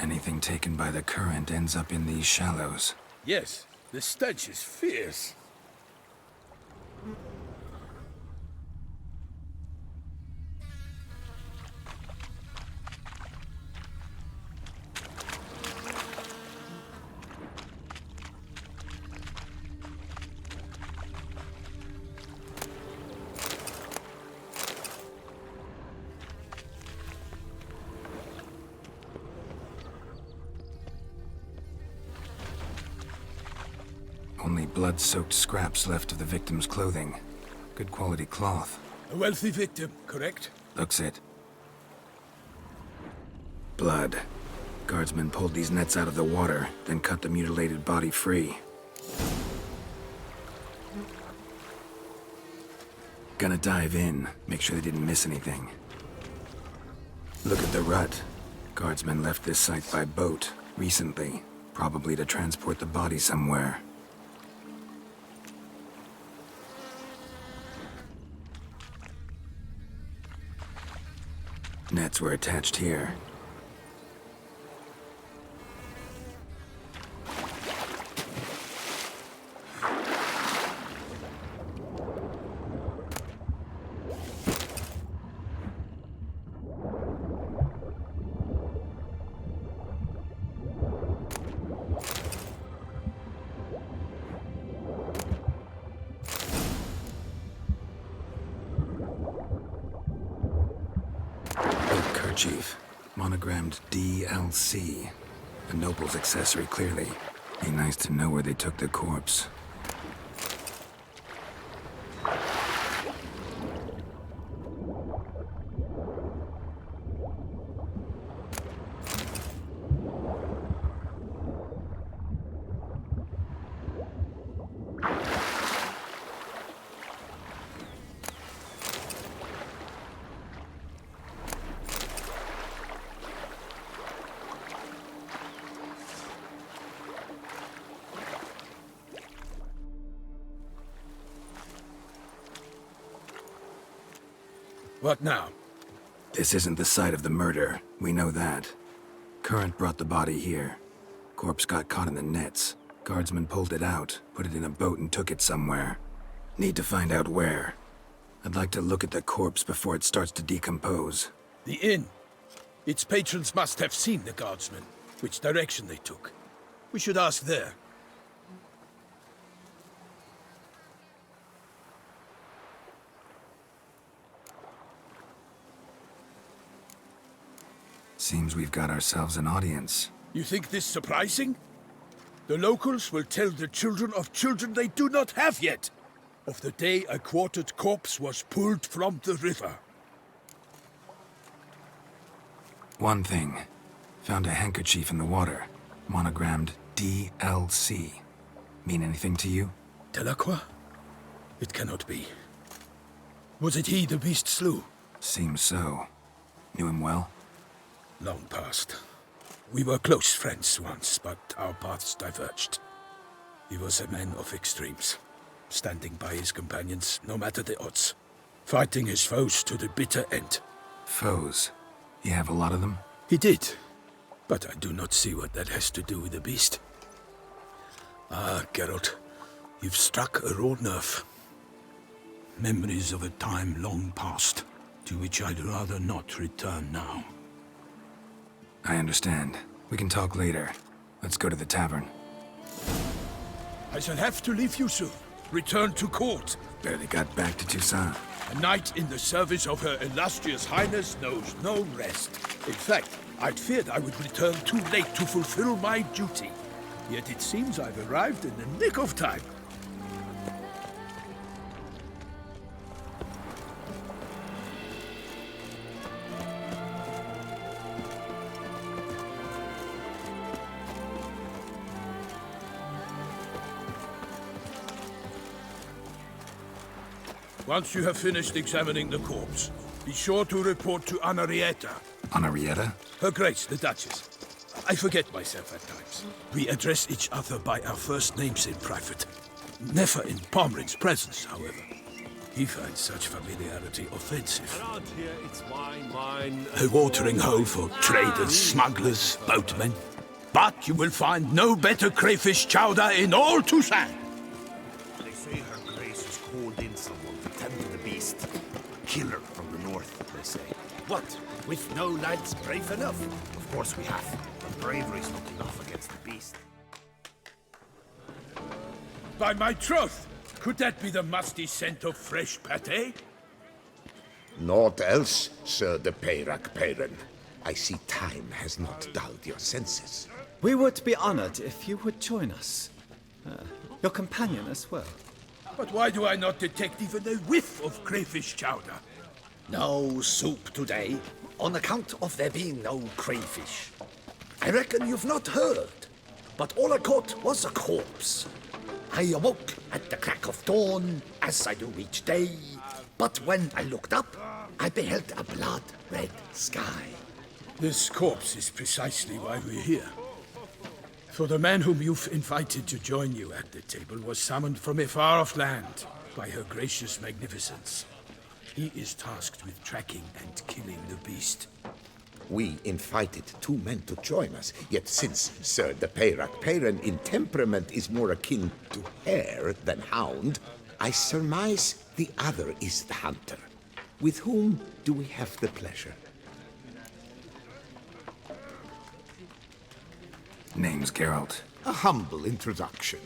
Anything taken by the current ends up in these shallows. Yes, the stench is fierce. Only blood-soaked scraps left of the victim's clothing. Good quality cloth. A wealthy victim, correct? Looks it. Blood. Guardsmen pulled these nets out of the water, then cut the mutilated body free. Gonna dive in, make sure they didn't miss anything. Look at the rut. Guardsmen left this site by boat, recently. Probably to transport the body somewhere. Nets were attached here. Chief, monogrammed DLC. A noble's accessory, clearly. Be nice to know where they took the corpse. What now? This isn't the site of the murder. We know that. Current brought the body here. Corpse got caught in the nets. Guardsmen pulled it out, put it in a boat and took it somewhere. Need to find out where. I'd like to look at the corpse before it starts to decompose. The inn. Its patrons must have seen the guardsmen. Which direction they took. We should ask there. Seems we've got ourselves an audience. You think this surprising? The locals will tell the children of children they do not have yet, of the day a quartered corpse was pulled from the river. One thing. Found a handkerchief in the water. Monogrammed DLC. Mean anything to you? Delacroix? It cannot be. Was it he the beast slew? Seems so. Knew him well? Long past. We were close friends once, but our paths diverged. He was a man of extremes, standing by his companions no matter the odds, fighting his foes to the bitter end. Foes? You have a lot of them? He did, but I do not see what that has to do with the beast. Ah, Geralt, you've struck a raw nerve. Memories of a time long past, to which I'd rather not return now. I understand. We can talk later. Let's go to the tavern. I shall have to leave you soon. Return to court. Barely got back to Toussaint. A knight in the service of Her Illustrious Highness knows no rest. In fact, I'd feared I would return too late to fulfill my duty. Yet it seems I've arrived in the nick of time. Once you have finished examining the corpse, be sure to report to Anarietta. Anarietta? Her Grace, the Duchess. I forget myself at times. We address each other by our first names in private. Never in Palmerin's presence, however. He finds such familiarity offensive. Around here, it's mine. A watering hole for traders, smugglers, boatmen. But you will find no better crayfish chowder in all Toussaint. They say her grace has called in someone to tend to the beast. A killer from the north, they say. What? With no lads brave enough? Of course we have. But bravery's not enough against the beast. By my troth, could that be the musty scent of fresh pâté? Naught else, Sir de Peyrac Peyran. I see time has not dulled your senses. We would be honored if you would join us. Your companion as well. But why do I not detect even a whiff of crayfish chowder? No soup today, on account of there being no crayfish. I reckon you've not heard, but all I caught was a corpse. I awoke at the crack of dawn, as I do each day, but when I looked up, I beheld a blood-red sky. This corpse is precisely why we're here. For the man whom you've invited to join you at the table was summoned from a far-off land by her gracious magnificence. He is tasked with tracking and killing the beast. We invited two men to join us, yet since Sir de Peyrac Peyran in temperament is more akin to hare than hound, I surmise the other is the hunter. With whom do we have the pleasure? Name's Geralt. A humble introduction.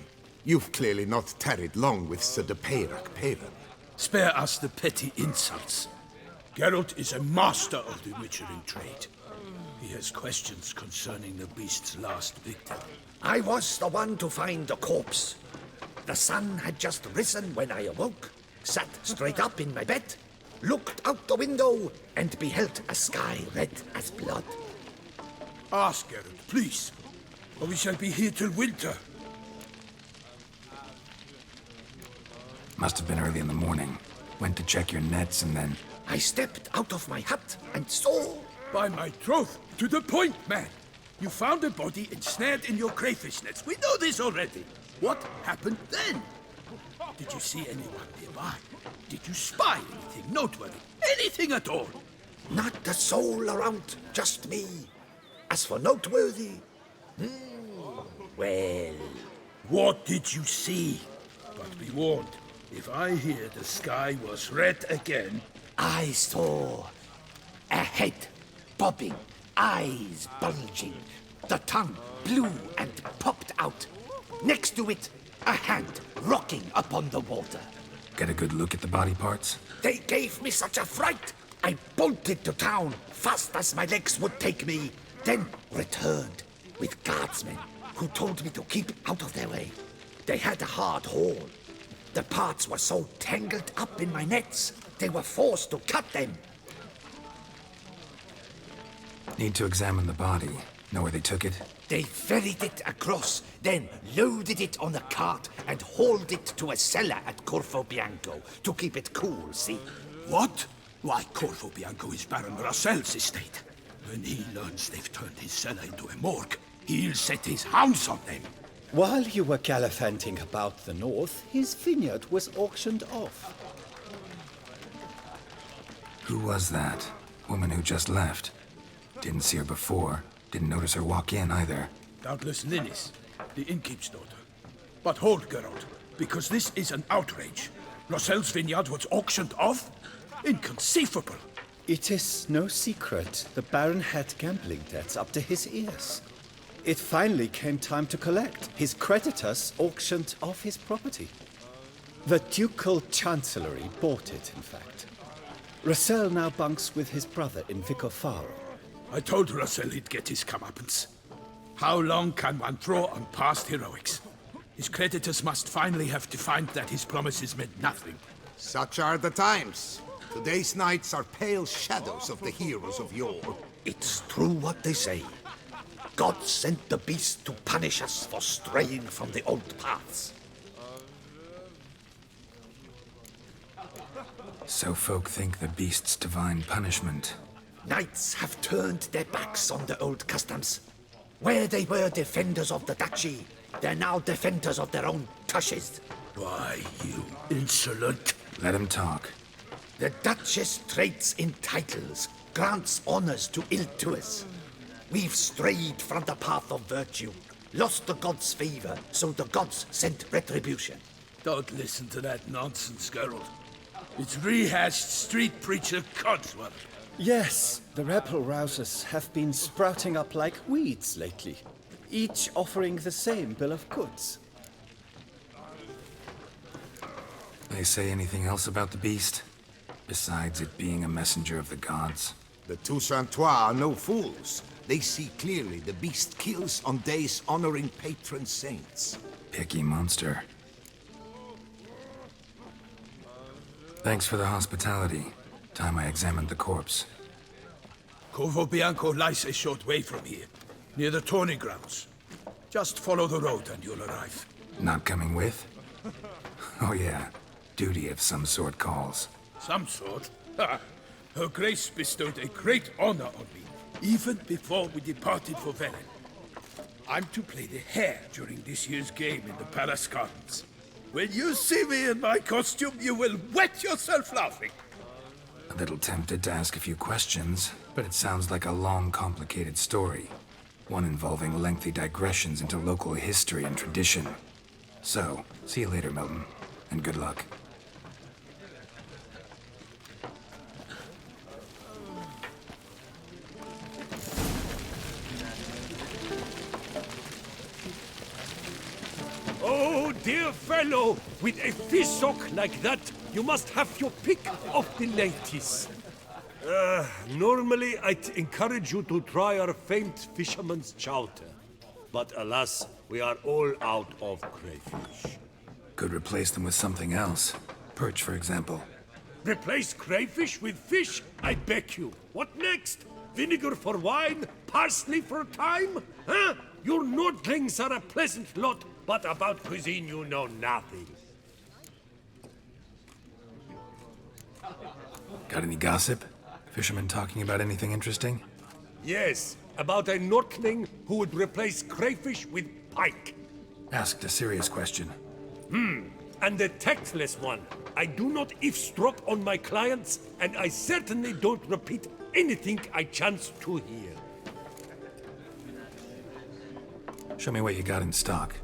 You've clearly not tarried long with Sir de Peyrac Peyran. Spare us the petty insults. Geralt is a master of the witchering trade. He has questions concerning the beast's last victim. I was the one to find the corpse. The sun had just risen when I awoke, sat straight up in my bed, looked out the window, and beheld a sky red as blood. Ask Geralt, please, or we shall be here till winter. Must have been early in the morning. Went to check your nets and then... I stepped out of my hut and saw... By my troth, to the point, man. You found a body ensnared in your crayfish nets. We know this already. What happened then? Did you see anyone nearby? Did you spy anything noteworthy? Anything at all? Not a soul around, just me. As for noteworthy... well... What did you see? But be warned, if I hear the sky was red again... I saw a head bobbing, eyes bulging, the tongue blue and popped out. Next to it, a hand rocking upon the water. Get a good look at the body parts? They gave me such a fright. I bolted to town fast as my legs would take me, then returned with guardsmen who told me to keep out of their way. They had a hard haul. The parts were so tangled up in my nets, they were forced to cut them. Need to examine the body. Know where they took it? They ferried it across, then loaded it on a cart and hauled it to a cellar at Corvo Bianco to keep it cool, see? What? Why, Corvo Bianco is Baron Rossel's estate. When he learns they've turned his cellar into a morgue, he'll set his hounds on them. While you were gallivanting about the north, his vineyard was auctioned off. Who was that? Woman who just left. Didn't see her before. Didn't notice her walk in either. Doubtless Linnis, the innkeep's daughter. But hold, Geralt, because this is an outrage. Rossel's vineyard was auctioned off? Inconceivable. It is no secret the Baron had gambling debts up to his ears. It finally came time to collect. His creditors auctioned off his property. The Ducal Chancellery bought it, in fact. Rossel now bunks with his brother in Vicofaro. I told Rossel he'd get his comeuppance. How long can one throw on past heroics? His creditors must finally have defined that his promises meant nothing. Such are the times. Today's knights are pale shadows of the heroes of yore. It's true what they say. God sent the beast to punish us for straying from the old paths. So folk think the beast's divine punishment. Knights have turned their backs on the old customs. Where they were defenders of the duchy, they're now defenders of their own tushes. Why, you insolent... Let him talk. The Duchess trades in titles, grants honors to Iltuis. We've strayed from the path of virtue, lost the gods' favor, so the gods sent retribution. Don't listen to that nonsense, Geralt. It's rehashed street preacher Codsworth. Yes, the rebel rousers have been sprouting up like weeds lately, each offering the same bill of goods. They say anything else about the beast? Besides it being a messenger of the gods? The Toussaintois are no fools. They see clearly the beast kills on days honoring patron saints. Picky monster. Thanks for the hospitality. Time I examined the corpse. Corvo Bianco lies a short way from here, near the tourney grounds. Just follow the road and you'll arrive. Not coming with? Oh yeah, duty of some sort calls. Some sort? Ha! Her Grace bestowed a great honor on me, even before we departed for Velen. I'm to play the hare during this year's game in the Palace Gardens. When you see me in my costume, you will wet yourself laughing. A little tempted to ask a few questions, but it sounds like a long, complicated story. One involving lengthy digressions into local history and tradition. So, see you later, Milton, and good luck. Oh, dear fellow, with a fishhook like that, you must have your pick of the ladies. Normally, I'd encourage you to try our famed fisherman's chowder. But alas, we are all out of crayfish. Could replace them with something else. Perch, for example. Replace crayfish with fish? I beg you. What next? Vinegar for wine? Parsley for thyme? Huh? Your Nordlings are a pleasant lot, but about cuisine you know nothing. Got any gossip? Fishermen talking about anything interesting? Yes, about a Nordling who would replace crayfish with pike. Asked a serious question. And the tactless one. I do not eavesdrop on my clients, and I certainly don't repeat anything I chance to hear. Show me what you got in stock.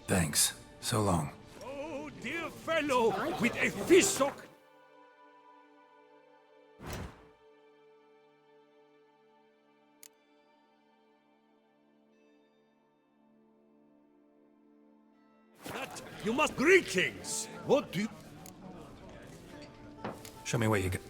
Thanks. So long. Oh, dear fellow, with a fishhook. That you must greetings. What do you... Show me what you got.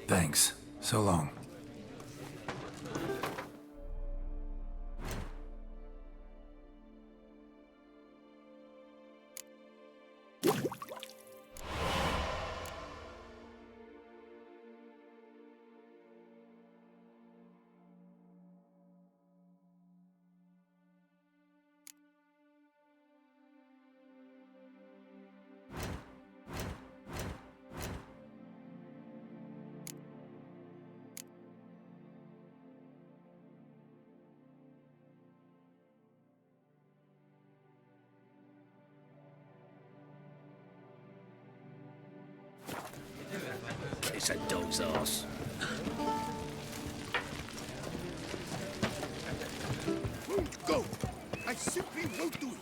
Thanks. So long. It's a dog's ass. Won't go! I simply won't do it!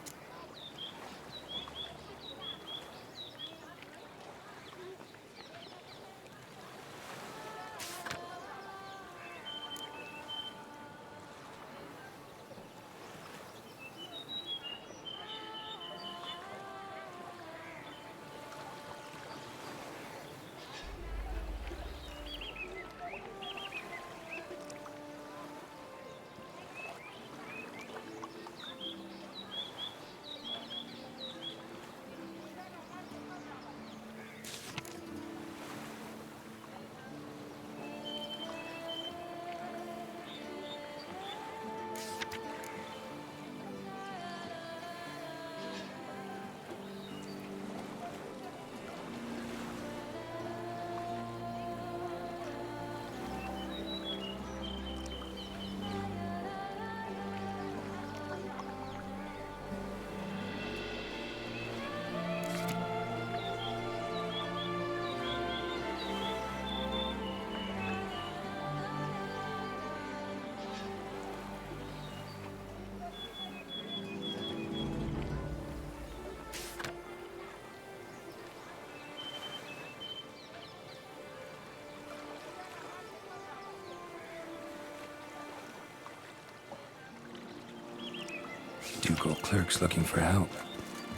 Ducal clerks looking for help.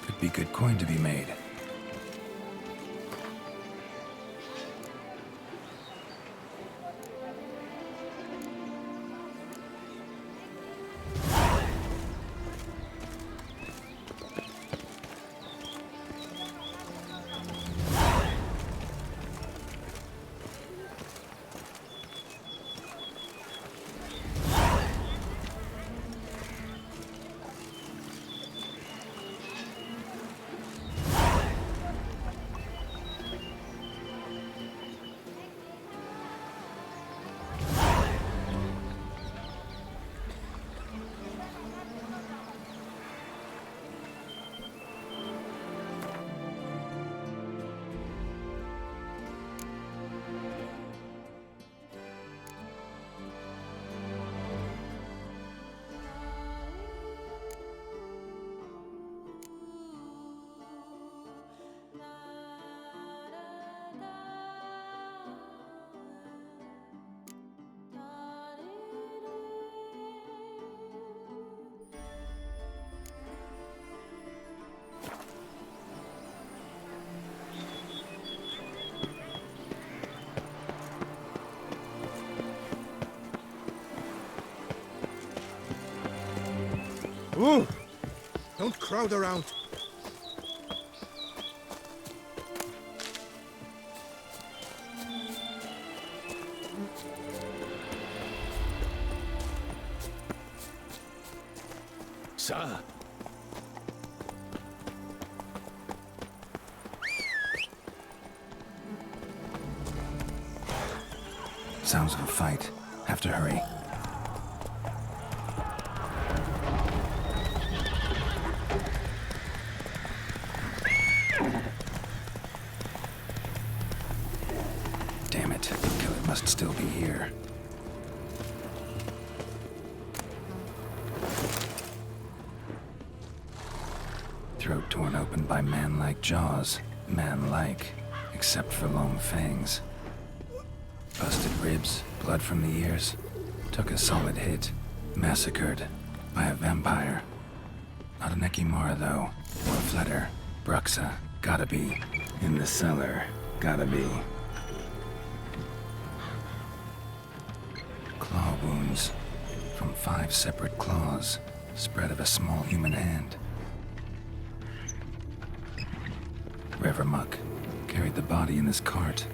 Could be good coin to be made. Ooh! Don't crowd around. Sir, Sounds of a fight. Have to hurry. Damn it. The killer must still be here. Throat torn open by man-like jaws. Man-like, except for long fangs. Busted ribs, blood from the ears. Took a solid hit. Massacred by a vampire. Not an Ekimara, though. Or a Fletter. Bruxa. Gotta be. In the cellar. Gotta be. Claw wounds. From 5 separate claws. Spread of a small human hand. Revermuck carried the body in his cart.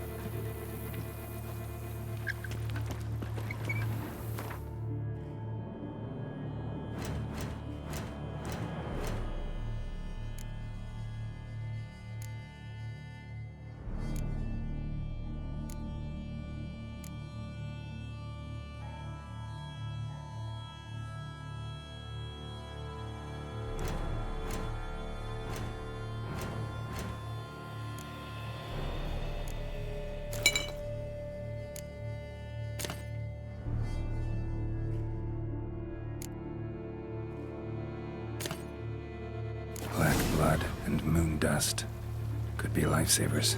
and moon dust. Could be lifesavers.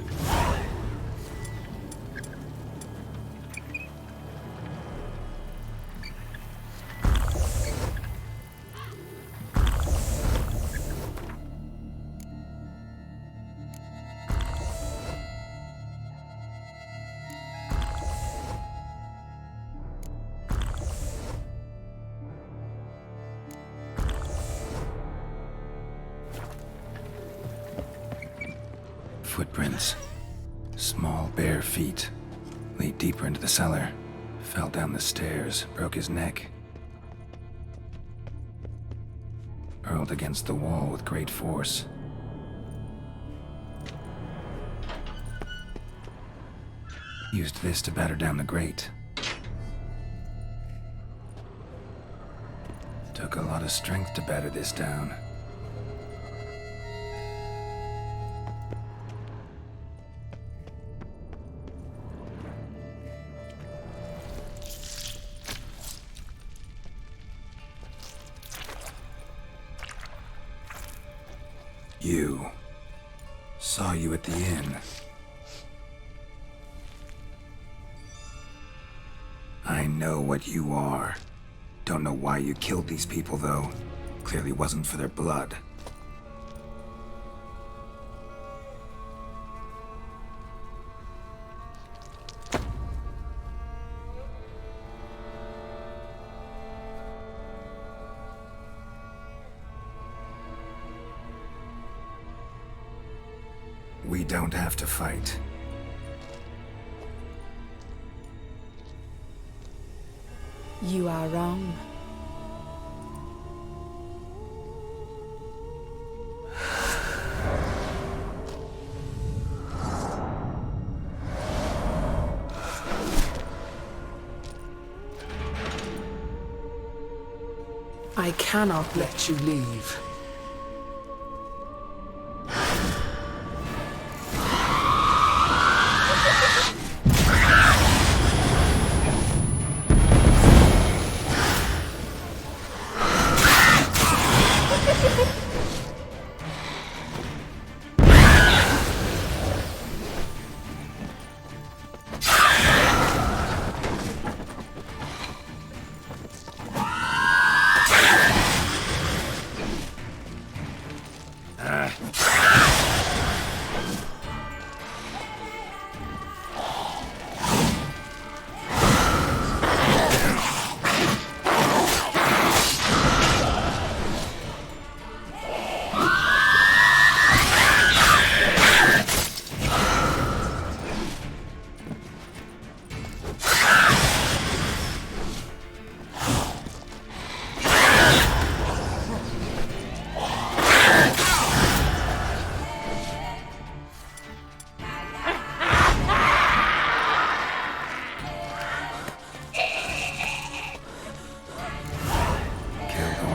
Footprints. Small, bare feet. Lead deeper into the cellar. Fell down the stairs, broke his neck. Hurled against the wall with great force. Used this to batter down the grate. Took a lot of strength to batter this down. You. Saw you at the inn. I know what you are. Don't know why you killed these people, though. Clearly wasn't for their blood. We don't have to fight. You are wrong. I cannot let you leave.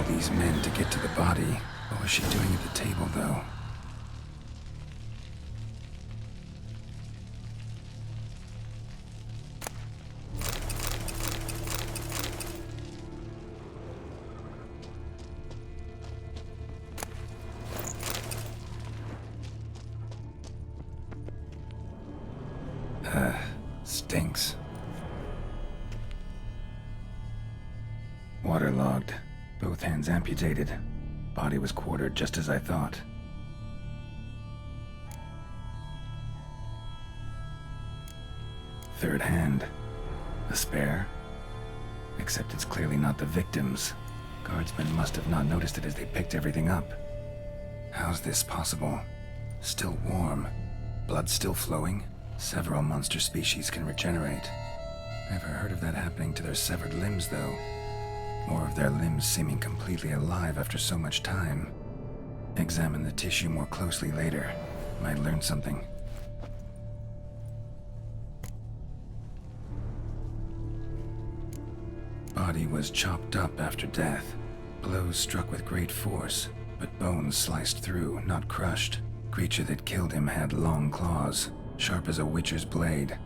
These men to get to the body. What was she doing at the table, though? Stinks. Waterlogged. Both hands amputated. Body was quartered just as I thought. Third hand. A spare? Except it's clearly not the victim's. Guardsmen must have not noticed it as they picked everything up. How's this possible? Still warm. Blood still flowing? Several monster species can regenerate. Never heard of that happening to their severed limbs, though. More of their limbs seeming completely alive after so much time. Examine the tissue more closely later. Might learn something. Body was chopped up after death. Blows struck with great force, but bones sliced through, not crushed. Creature that killed him had long claws, sharp as a witcher's blade.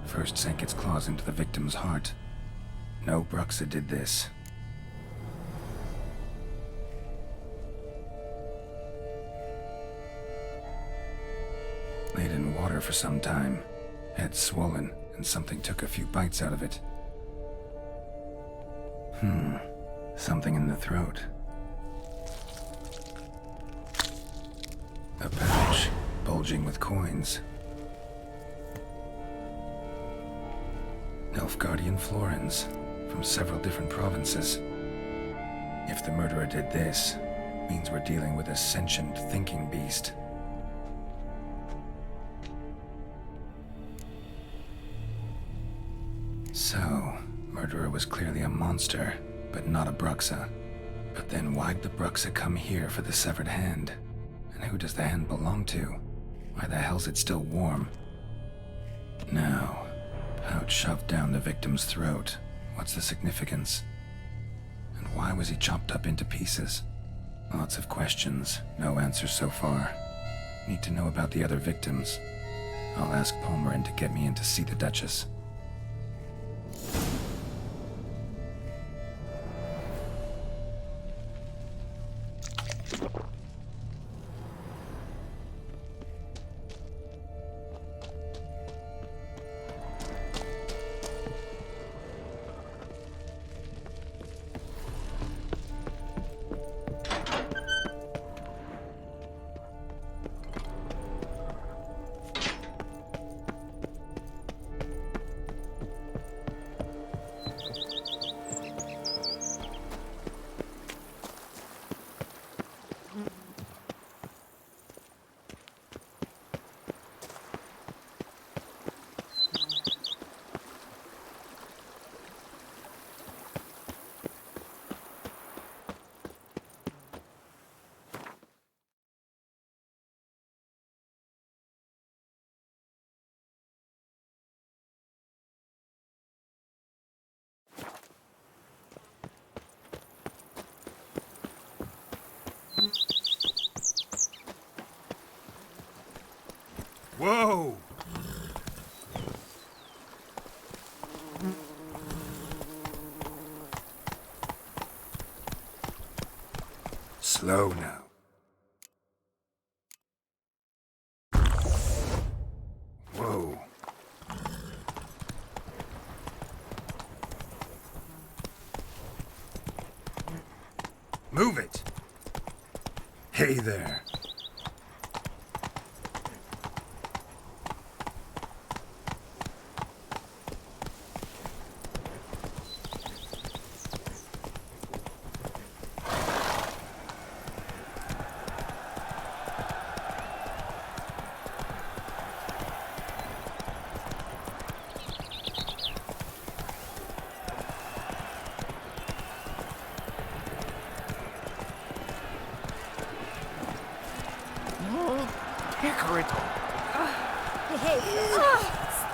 First sank its claws into the victim's heart. No Bruxa did this. water for some time. Head swollen, and something took a few bites out of it. Something in the throat. A pouch, bulging with coins. Nilfgaardian florins, from several different provinces. If the murderer did this, means we're dealing with a sentient thinking beast. So, murderer was clearly a monster, but not a Bruxa. But then why'd the Bruxa come here for the severed hand? And who does the hand belong to? Why the hell's it still warm? Now, pouch shoved down the victim's throat. What's the significance? And why was he chopped up into pieces? Lots of questions, no answers so far. Need to know about the other victims. I'll ask Palmerin to get me in to see the Duchess. Whoa! Slow now. Whoa. Move it! Hey there.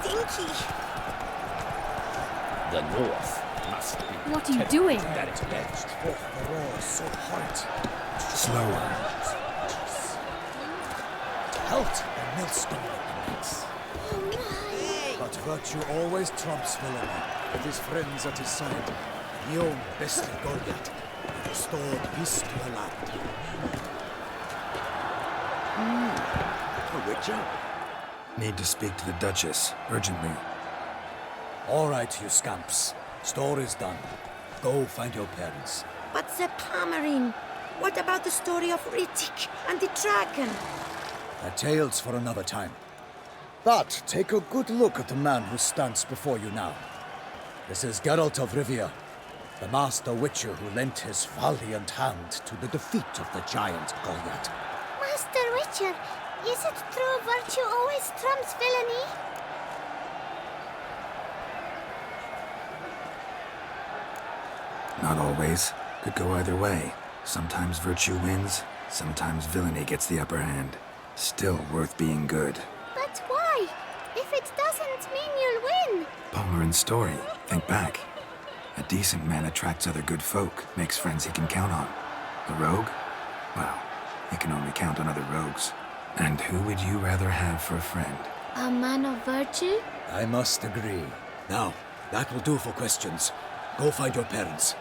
Stinky. The north must be. What are you doing? That is alleged. Oh, the roar is so hot. Slower. Halt and millstone nights. But virtue always trumps villainy. With his friends at his side, Guillaume bested Goliath and restored peace to the land. A witcher? Need to speak to the Duchess, urgently. All right, you scamps. Story's done. Go find your parents. But Sir Palmerin, what about the story of Riddick and the dragon? A tale's for another time. But take a good look at the man who stands before you now. This is Geralt of Rivia, the master witcher who lent his valiant hand to the defeat of the giant Goliath. Master Witcher, is it true virtue always trumps villainy? Not always. Could go either way. Sometimes virtue wins, sometimes villainy gets the upper hand. Still worth being good. But why? If it doesn't mean you'll win. Palmerin's story. Think back. A decent man attracts other good folk, makes friends he can count on. A rogue? Well, he can only count on other rogues. And who would you rather have for a friend? A man of virtue? I must agree. Now, that will do for questions. Go find your parents.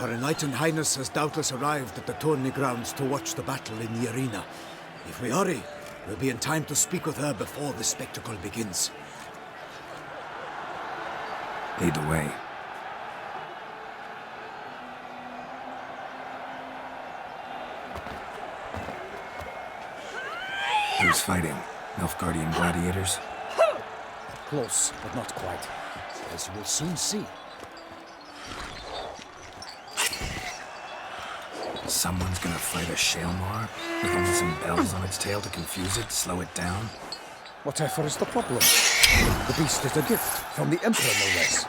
Her Knight and Highness has doubtless arrived at the tourney grounds to watch the battle in the arena. If we hurry, we'll be in time to speak with her before the spectacle begins. Lead the way. Who's fighting? Nilfgaardian gladiators? Close, but not quite. As you will soon see. Someone's gonna fight a Shaelmar with only some bells on its tail to confuse it, slow it down? Whatever is the problem? The beast is a gift from the Emperor, no less.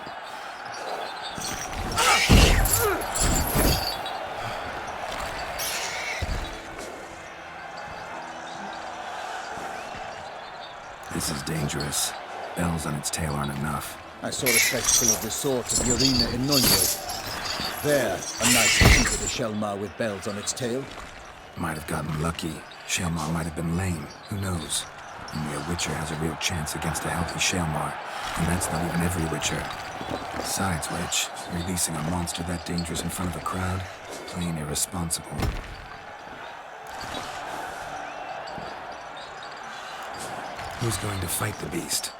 This is dangerous. Bells on its tail aren't enough. I saw a spectacle of the sort at the arena in Nuremberg. There, a knight defeated a Shaelmar with bells on its tail. Might have gotten lucky. Shaelmar might have been lame. Who knows? Only a Witcher has a real chance against a healthy Shaelmar. And that's not even every Witcher. Besides which, releasing a monster that dangerous in front of a crowd? Plain irresponsible. Who's going to fight the beast?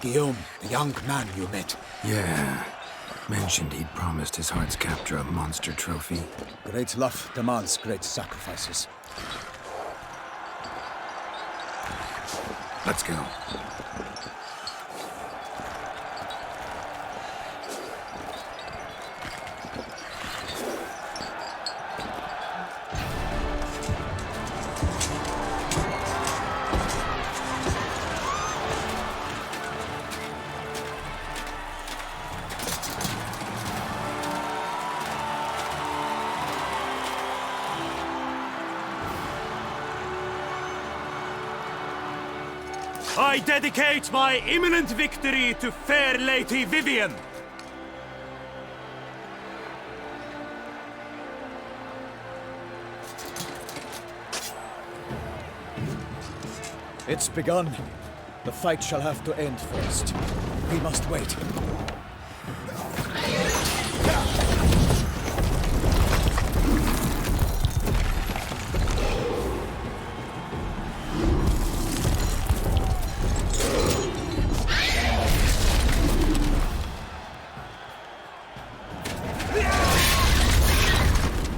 Guillaume, the young man you met. Yeah. Mentioned he'd promised his heart's captor a monster trophy. Great love demands great sacrifices. Let's go. I dedicate my imminent victory to fair Lady Vivienne. It's begun. The fight shall have to end first. We must wait.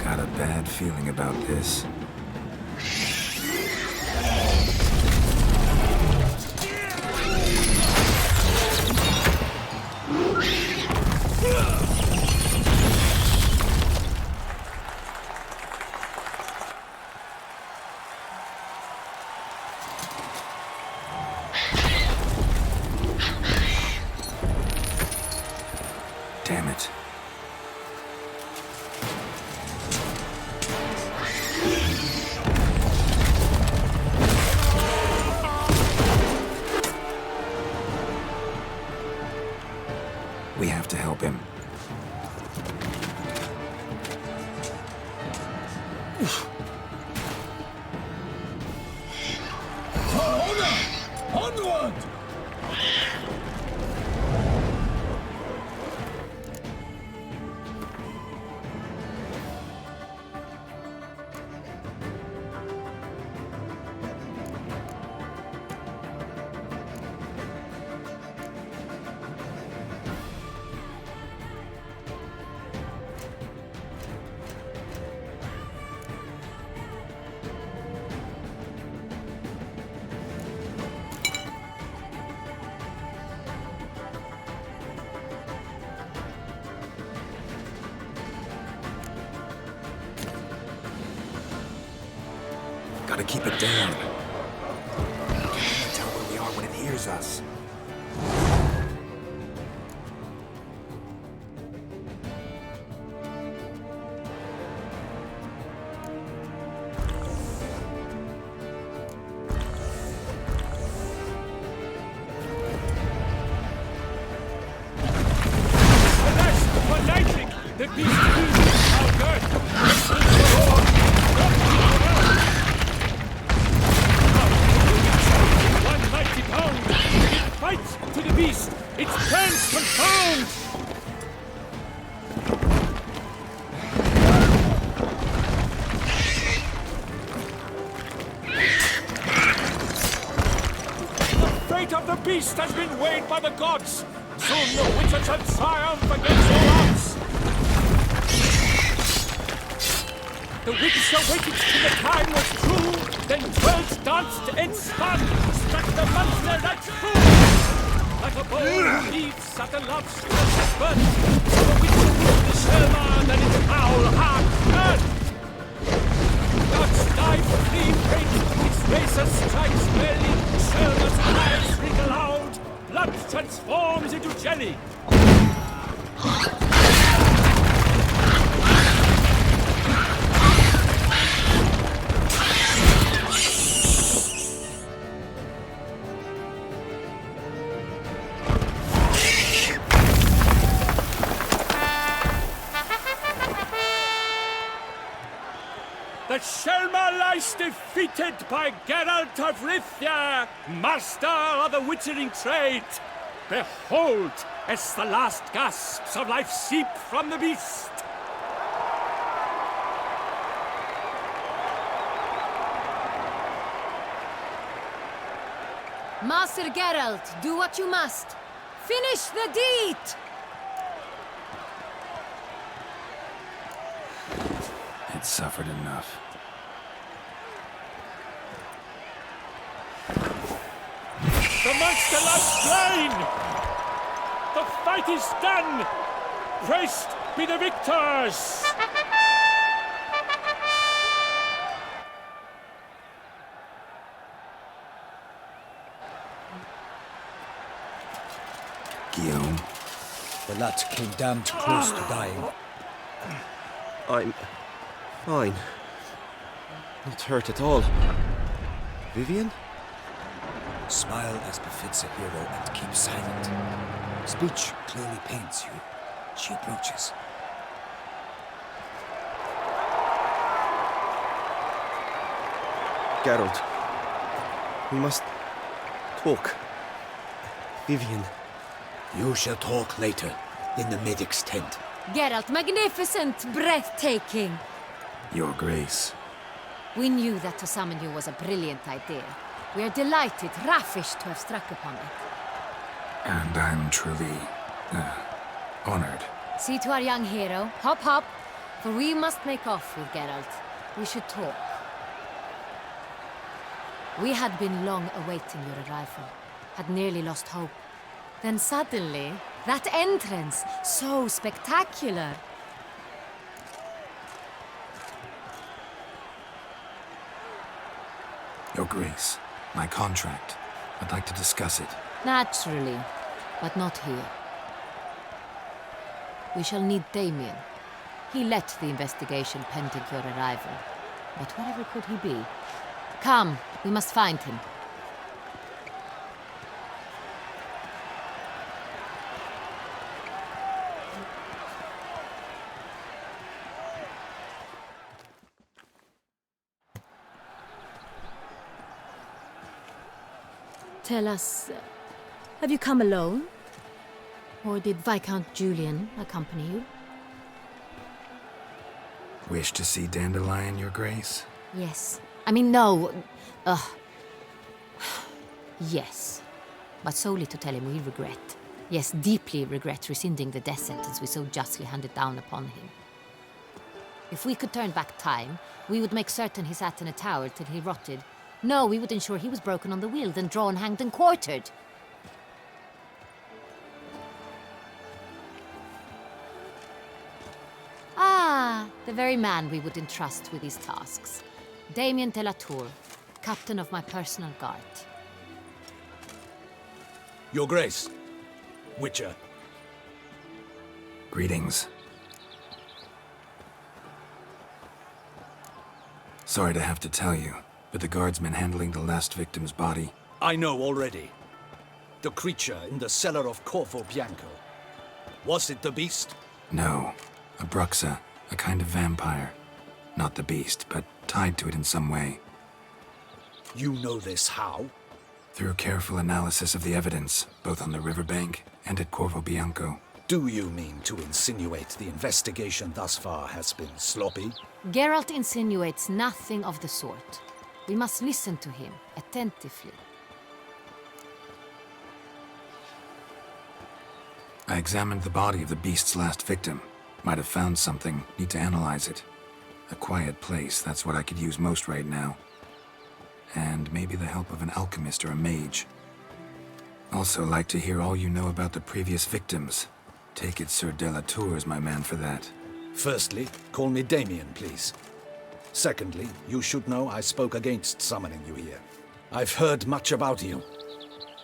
Got a bad feeling about this. Damn it. We have to help him. Onward! Gotta keep it down. Can't tell where we are when it hears us. For lightning! The beast uses our girth! One mighty pound! It fights to the beast! Its plans confound! beast has been weighed by the gods. Soon the Witcher shall triumph against all odds. The Witcher waited till the time was true, then twirled, danced, and spun, struck the monster that flew. Like a bow who leaves at the love's first burn, so the Witcher with the Sherman and its foul heart turned. Gods die for free fate, its razor strikes belly, Sherman's eyes wrinkle out, blood transforms into jelly. The Shelma lies defeated by Geralt of Rivia, master of the witchering trade. Behold, as the last gasps of life seep from the beast. Master Geralt, do what you must. Finish the deed! It suffered enough. The monster lies slain! The fight is done! Praised be the victors! Guillaume, The lad came damned close to dying. I'm fine. Not hurt at all. Vivian? Smile as befits a hero and keep silent. Speech clearly pains you. She approaches. Geralt. We must talk. Vivian. You shall talk later, in the medic's tent. Geralt, magnificent, breathtaking. Your Grace. We knew that to summon you was a brilliant idea. We are delighted, ravished to have struck upon it. And I'm truly, honored. See to our young hero. Hop, hop. For we must make off with Geralt. We should talk. We had been long awaiting your arrival. Had nearly lost hope. Then suddenly, that entrance, so spectacular. Your Grace, my contract. I'd like to discuss it. Naturally, but not here. We shall need Damien. He led the investigation pending your arrival. But wherever could he be? Come, we must find him. Tell us, have you come alone? Or did Viscount Julian accompany you? Wish to see Dandelion, Your Grace? Yes. I mean, no. Yes. But solely to tell him we regret. Yes, deeply regret rescinding the death sentence we so justly handed down upon him. If we could turn back time, we would make certain he sat in a tower till he rotted. No, we would ensure he was broken on the wheel, then drawn, hanged, and quartered. Ah, the very man we would entrust with these tasks. Damien de la Tour, captain of my personal guard. Your Grace, Witcher. Greetings. Sorry to have to tell you, but the guardsman handling the last victim's body... I know already. The creature in the cellar of Corvo Bianco. Was it the beast? No. A Bruxa, a kind of vampire. Not the beast, but tied to it in some way. You know this how? Through careful analysis of the evidence, both on the riverbank and at Corvo Bianco. Do you mean to insinuate the investigation thus far has been sloppy? Geralt insinuates nothing of the sort. We must listen to him attentively. I examined the body of the beast's last victim. Might have found something. Need to analyze it. A quiet place, that's what I could use most right now. And maybe the help of an alchemist or a mage. Also like to hear all you know about the previous victims. Take it Sir Delatour is my man for that. Firstly, call me Damien, please. Secondly, you should know I spoke against summoning you here. I've heard much about you.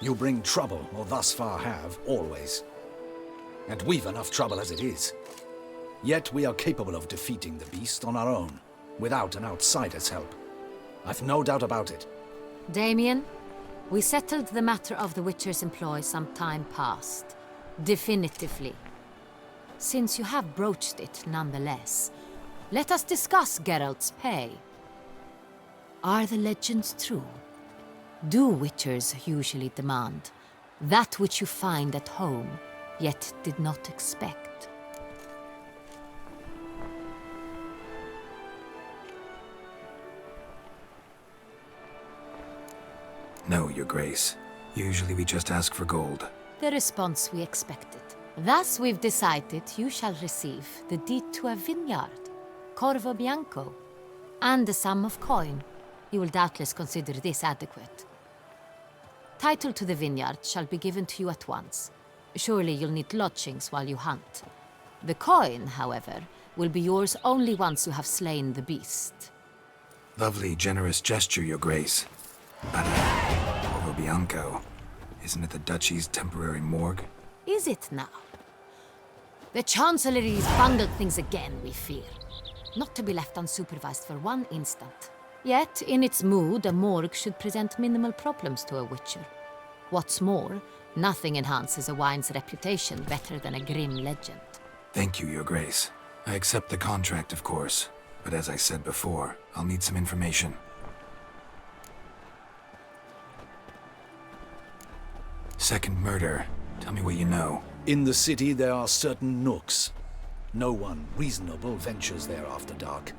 You bring trouble, or thus far have, always. And we've enough trouble as it is. Yet we are capable of defeating the beast on our own, without an outsider's help. I've no doubt about it. Damien, we settled the matter of the Witcher's employ some time past. Definitively. Since you have broached it nonetheless, let us discuss Geralt's pay. Are the legends true? Do Witchers usually demand that which you find at home, yet did not expect? No, Your Grace. Usually we just ask for gold. The response we expected. Thus we've decided you shall receive the deed to a vineyard, Corvo Bianco, and a sum of coin. You will doubtless consider this adequate. Title to the vineyard shall be given to you at once. Surely you'll need lodgings while you hunt. The coin, however, will be yours only once you have slain the beast. Lovely, generous gesture, Your Grace. But, Corvo Bianco, isn't it the Duchy's temporary morgue? Is it now? The Chancellery's bungled things again, we fear. Not to be left unsupervised for one instant. Yet, in its mood, a morgue should present minimal problems to a Witcher. What's more, nothing enhances a wine's reputation better than a grim legend. Thank you, Your Grace. I accept the contract, of course. But as I said before, I'll need some information. Second murder. Tell me what you know. In the city there are certain nooks. No one reasonable ventures there after dark.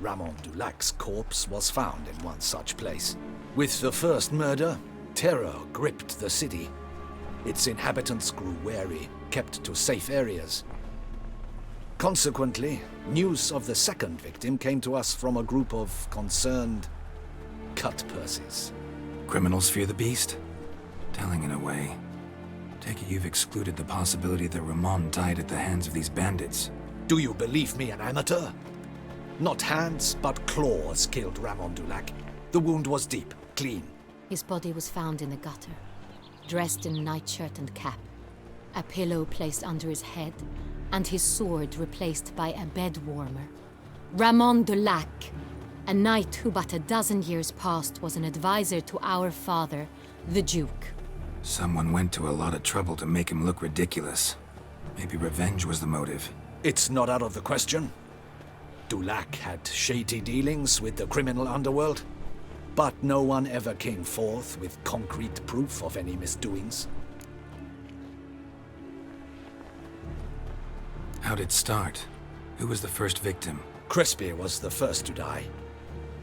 Ramon Dulac's corpse was found in one such place. With the first murder, terror gripped the city. Its inhabitants grew wary, kept to safe areas. Consequently, news of the second victim came to us from a group of concerned cut-purses. Criminals fear the beast? Telling in a way. Take it you've excluded the possibility that Ramon died at the hands of these bandits. Do you believe me an amateur? Not hands, but claws killed Ramon Dulac. The wound was deep, clean. His body was found in the gutter, dressed in nightshirt and cap, a pillow placed under his head, and his sword replaced by a bed warmer. Ramon Dulac, a knight who but a dozen years past was an advisor to our father, the Duke. Someone went to a lot of trouble to make him look ridiculous. Maybe revenge was the motive. It's not out of the question. Dulac had shady dealings with the criminal underworld, but no one ever came forth with concrete proof of any misdoings. How'd it start? Who was the first victim? Crespi was the first to die.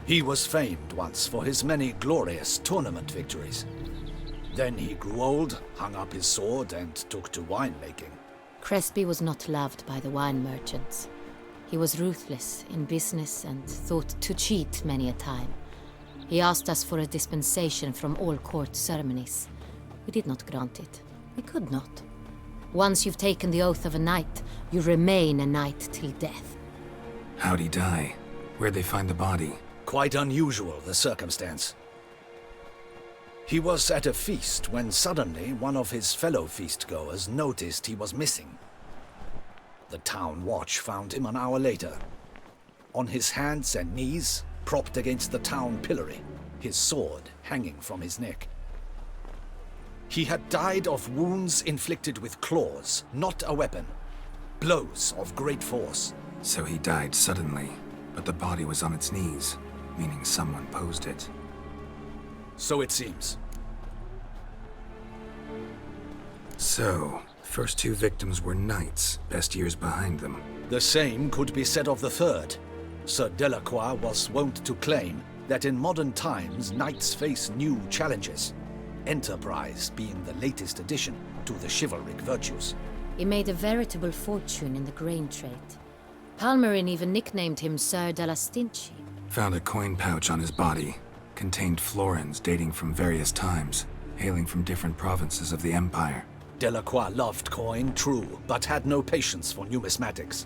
He was famed once for his many glorious tournament victories. Then he grew old, hung up his sword, and took to winemaking. Crespi was not loved by the wine merchants. He was ruthless in business and thought to cheat many a time. He asked us for a dispensation from all court ceremonies. We did not grant it. We could not. Once you've taken the oath of a knight, you remain a knight till death. How'd he die? Where'd they find the body? Quite unusual, the circumstance. He was at a feast when suddenly one of his fellow feastgoers noticed he was missing. The town watch found him an hour later. On his hands and knees, propped against the town pillory, his sword hanging from his neck. He had died of wounds inflicted with claws, not a weapon. Blows of great force. So he died suddenly, but the body was on its knees, meaning someone posed it. So it seems. So, first two victims were knights, best years behind them. The same could be said of the third. Sir Delacroix was wont to claim that in modern times knights face new challenges. enterprise being the latest addition to the chivalric virtues. He made a veritable fortune in the grain trade. Palmerin even nicknamed him Sir de la Stinchi. Found a coin pouch on his body. Contained florins dating from various times, hailing from different provinces of the Empire. Delacroix loved coin, true, but had no patience for numismatics.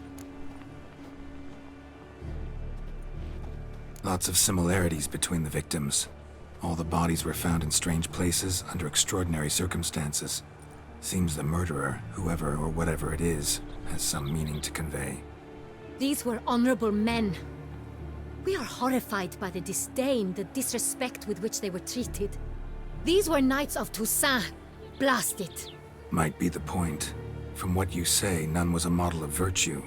Lots of similarities between the victims. All the bodies were found in strange places under extraordinary circumstances. Seems the murderer, whoever or whatever it is, has some meaning to convey. These were honorable men. We are horrified by the disdain, the disrespect with which they were treated. These were knights of Toussaint. Blast it. Might be the point. From what you say, none was a model of virtue.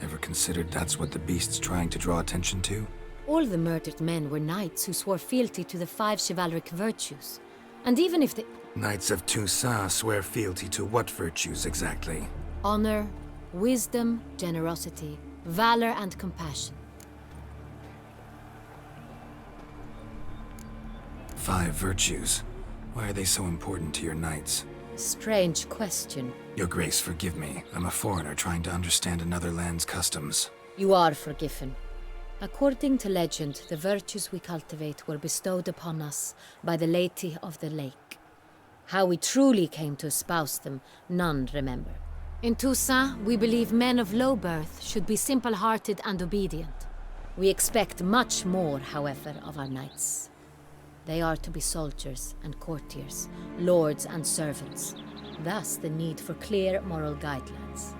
Ever considered that's what the beast's trying to draw attention to? All the murdered men were knights who swore fealty to the 5 chivalric virtues. And even if the Knights of Toussaint swear fealty to what virtues exactly? honor, wisdom, generosity, valor, and compassion. 5 virtues. Why are they so important to your knights? Strange question. Your Grace, forgive me. I'm a foreigner trying to understand another land's customs. You are forgiven. According to legend, the virtues we cultivate were bestowed upon us by the Lady of the Lake. How we truly came to espouse them, none remember. In Toussaint, we believe men of low birth should be simple-hearted and obedient. We expect much more, however, of our knights. They are to be soldiers and courtiers, lords and servants. Thus, the need for clear moral guidelines.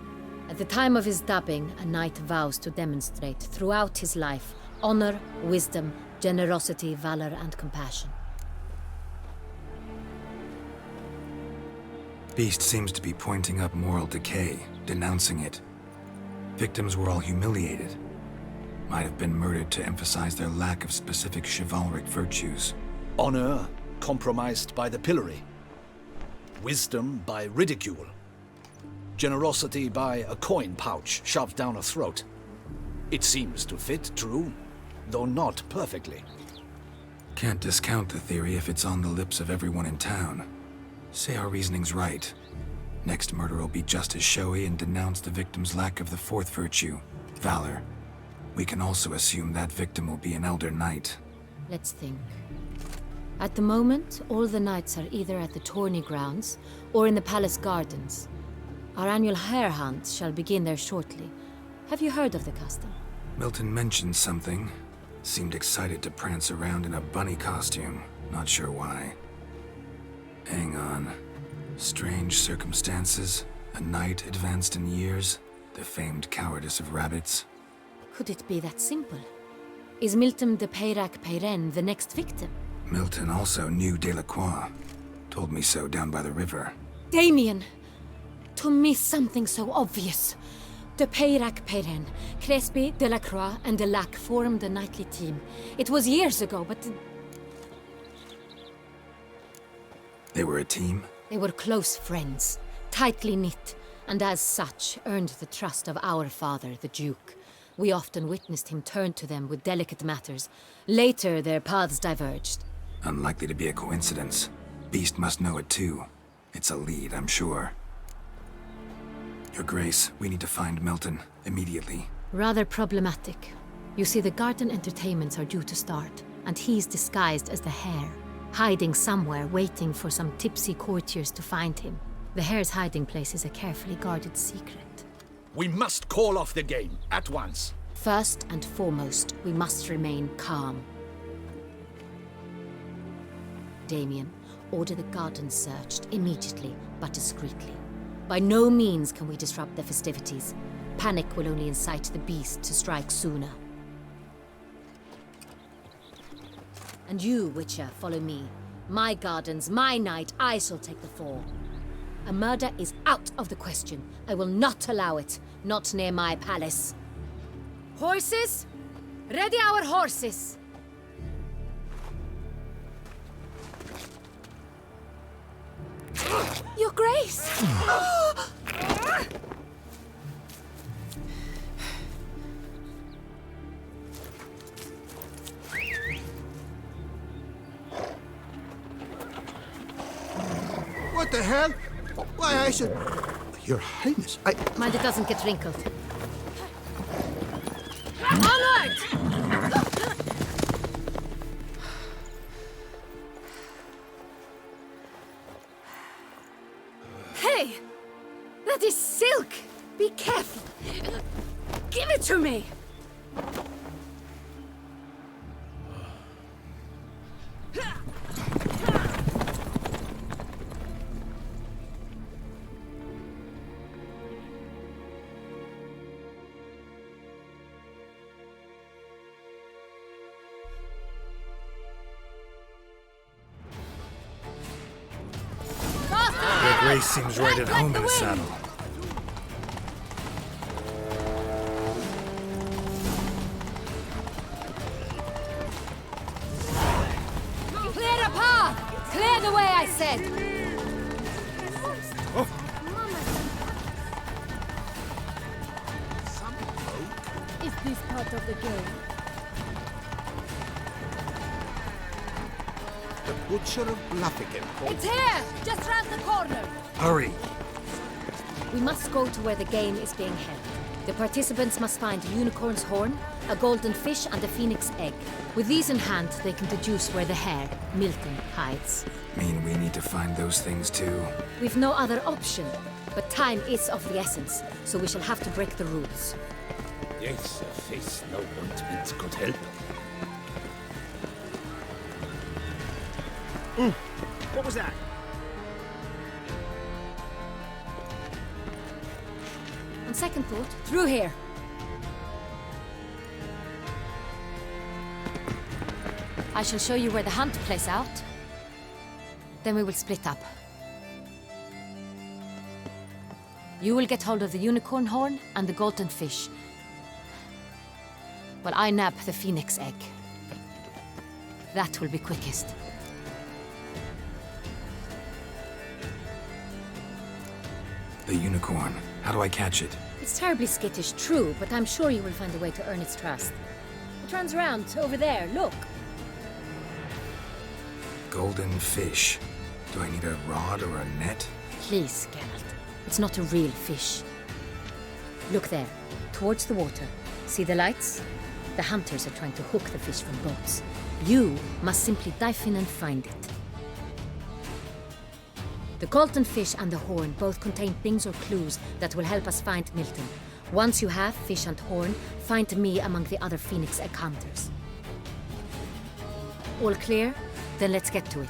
At the time of his dubbing, a knight vows to demonstrate throughout his life honor, wisdom, generosity, valor, and compassion. Beast seems to be pointing up moral decay, denouncing it. Victims were all humiliated. Might have been murdered to emphasize their lack of specific chivalric virtues. Honor compromised by the pillory. Wisdom by ridicule. Generosity by a coin pouch shoved down a throat. It seems to fit, true, though not perfectly. Can't discount the theory if it's on the lips of everyone in town. Say our reasoning's right. Next murder will be just as showy and denounce the victim's lack of the 4th virtue, valor. We can also assume that victim will be an elder knight. Let's think. At the moment, all the knights are either at the tourney grounds or in the palace gardens. Our annual hare hunt shall begin there shortly. Have you heard of the custom? Milton mentioned something. Seemed excited to prance around in a bunny costume. Not sure why. Hang on. Strange circumstances. A knight advanced in years. The famed cowardice of rabbits. Could it be that simple? Is Milton de Peyrac Peyren the next victim? Milton also knew Delacroix. Told me so down by the river. Damien! To miss something so obvious. De Peyrac Peyren, Crespi, Delacroix, and Delac formed a knightly team. It was years ago, but They were a team? they were close friends, tightly knit, and as such earned the trust of our father, the Duke. We often witnessed him turn to them with delicate matters. Later, their paths diverged. Unlikely to be a coincidence. Beast must know it too. It's a lead, I'm sure. Your Grace, we need to find Milton, immediately. Rather problematic. You see, the garden entertainments are due to start, and he's disguised as the hare, hiding somewhere, waiting for some tipsy courtiers to find him. The hare's hiding place is a carefully guarded secret. We must call off the game, at once. First and foremost, we must remain calm. Damien, order the garden searched immediately, but discreetly. By no means can we disrupt the festivities. Panic will only incite the beast to strike sooner. And you, Witcher, follow me. My gardens, my night, I shall take the fall. A murder is out of the question. I will not allow it. Not near my palace. Horses? Ready our horses! Your Grace! I should... Your Highness, Mind it doesn't get wrinkled. Onward! Hey! That is silk! Be careful! Give it to me! Your Grace seems right at home in a saddle. Clear the path! Clear the way, I said! Is this part of the game? The Butcher of Bluffigan. It's here! Just round the corner! Hurry! We must go to where the game is being held. The participants must find a unicorn's horn, a golden fish, and a phoenix egg. With these in hand, they can deduce where the hare, Milton, hides. Mean we need to find those things too? We've no other option, but time is of the essence, so we shall have to break the rules. Yes, a face no ointment could help. What was that? On second thought, through here. I shall show you where the hunt plays out. Then we will split up. You will get hold of the unicorn horn and the golden fish, while I nab the phoenix egg. That will be quickest. The unicorn. How do I catch it? It's terribly skittish, true, but I'm sure you will find a way to earn its trust. It runs around over there, look. Golden fish. Do I need a rod or a net? Please, Geralt. It's not a real fish. Look there, towards the water. See the lights? The hunters are trying to hook the fish from boats. You must simply dive in and find it. The golden fish and the horn both contain things or clues that will help us find Milton. Once you have fish and horn, find me among the other phoenix egg hunters. All clear? Then let's get to it.